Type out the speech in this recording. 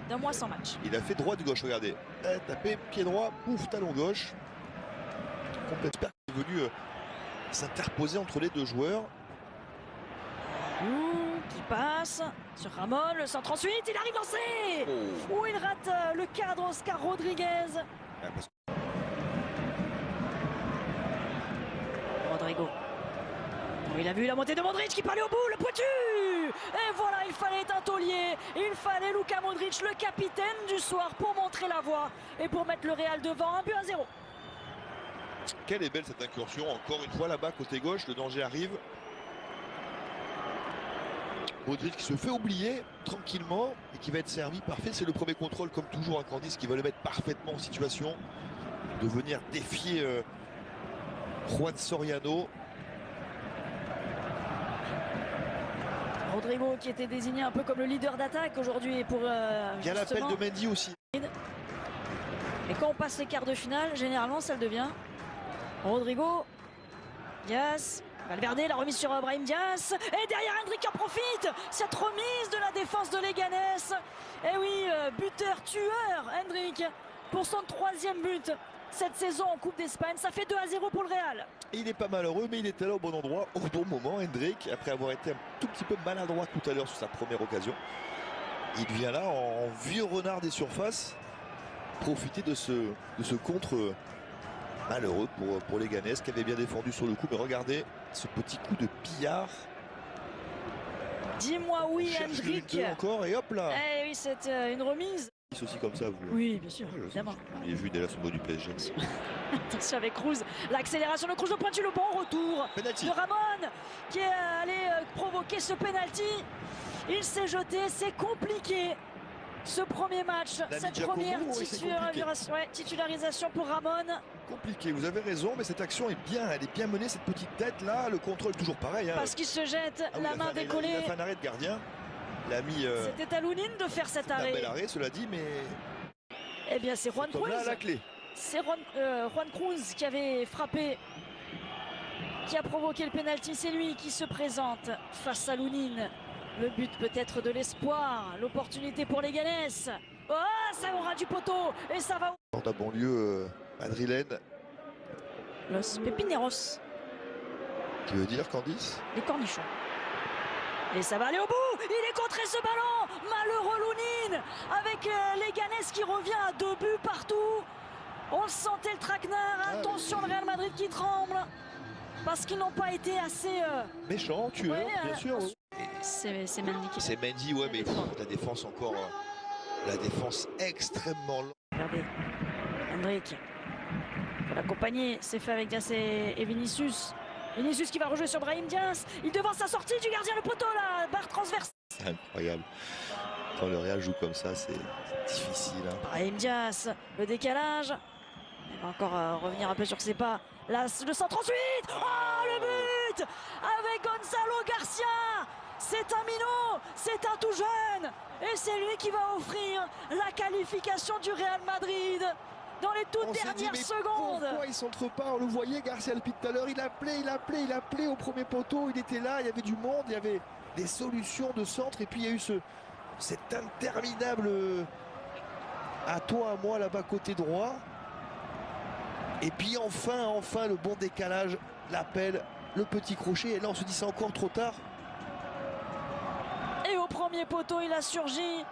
D'un mois sans match. Il a fait droit de gauche, regardez. Tapé, pied droit, pouf, talon gauche. J'espère qu'il est venu s'interposer entre les deux joueurs. Qui passe sur Ramon, le centre ensuite, il arrive lancé. Oh. Il rate le cadre Oscar Rodriguez. Rodrigo. Il a vu la montée de Modric qui parlait au bout, le pointu. Et voilà, il fallait un taulier. Il fallait Luka Modric, le capitaine du soir, pour montrer la voie et pour mettre le Real devant 1-0. Quelle est belle cette incursion, encore une fois là-bas, côté gauche, le danger arrive. Modric qui se fait oublier tranquillement et qui va être servi. Parfait, c'est le premier contrôle comme toujours à Candice qui va le mettre parfaitement en situation de venir défier Juan Soriano. Rodrigo qui était désigné un peu comme le leader d'attaque aujourd'hui pour il y a l'appel de Mendy aussi. Et quand on passe les quarts de finale, généralement ça le devient. Rodrigo, Diaz, Valverde, la remise sur Brahim Diaz, et derrière Endrick en profite. Cette remise de la défense de Leganés. Et oui, buteur tueur Endrick pour son 3e but cette saison en Coupe d'Espagne. Ça fait 2-0 pour le Real. Il n'est pas malheureux, mais il était là au bon endroit, au bon moment. Endrick, après avoir été un tout petit peu maladroit tout à l'heure sur sa première occasion, il vient là en vieux renard des surfaces profiter de ce contre malheureux pour Leganés qui avait bien défendu sur le coup. Mais regardez ce petit coup de pillard. Dis-moi oui, Endrick. Encore et hop là. Eh oui, c'est une remise. Aussi comme ça, vous. Oui, bien sûr, évidemment. Il est vu dès là son mot du PSG. Attention avec Cruz, l'accélération de Cruz, le pointu, le bon retour penalty de Ramon qui est allé provoquer ce penalty. Il s'est jeté, c'est compliqué ce premier match, cette première titularisation pour Ramon. Compliqué, vous avez raison, mais cette action est bien, elle est bien menée, cette petite tête là, le contrôle toujours pareil. Parce qu'il se jette, la main décollée. Il a fait un arrêt de gardien. C'était à Lounine de faire cet arrêt. Un bel arrêt, cela dit, mais. Eh bien, c'est Juan Cruz. Là, la clé. C'est Juan Cruz qui avait frappé, qui a provoqué le penalty. C'est lui qui se présente face à Lounine. Le but peut-être de l'espoir, l'opportunité pour Leganés. Oh, ça aura du poteau et ça va. Dans la banlieue madrilène. Los Pepineros. Qui veut dire Candice? Les cornichons. Et ça va aller au bout. Il est contré ce ballon. Malheureux Lounine. Avec Leganés qui revient à 2 buts partout. On le sentait le traquenard. Attention, le Real Madrid qui tremble. Parce qu'ils n'ont pas été assez... méchants, tueurs, bien sûr. C'est Mendy. C'est Mendy, ouais, mais la défense encore... la défense extrêmement longue. Regardez. Endrick. Pour l'accompagner, c'est fait avec Diaz et Vinicius. Vinicius qui va rejouer sur Brahim Diaz. Il devance sa sortie du gardien, le poteau là, barre transverse. Incroyable. Quand le Real joue comme ça, c'est difficile. Hein. Brahim Diaz, le décalage. Il va encore revenir un peu sur ses pas. Là, le centre ensuite. Oh, le but avec Gonzalo Garcia. C'est un minot, c'est un tout jeune. Et c'est lui qui va offrir la qualification du Real Madrid. Dans les toutes dernières secondes. Pourquoi il centre pas? On le voyait, Garcia depuis tout à l'heure. Il appelait au premier poteau. Il était là, il y avait du monde, il y avait des solutions de centre. Et puis il y a eu cet interminable à toi, à moi, là-bas, côté droit. Et puis enfin, le bon décalage, l'appel, le petit crochet. Et là, on se dit c'est encore trop tard. Et au premier poteau, il a surgi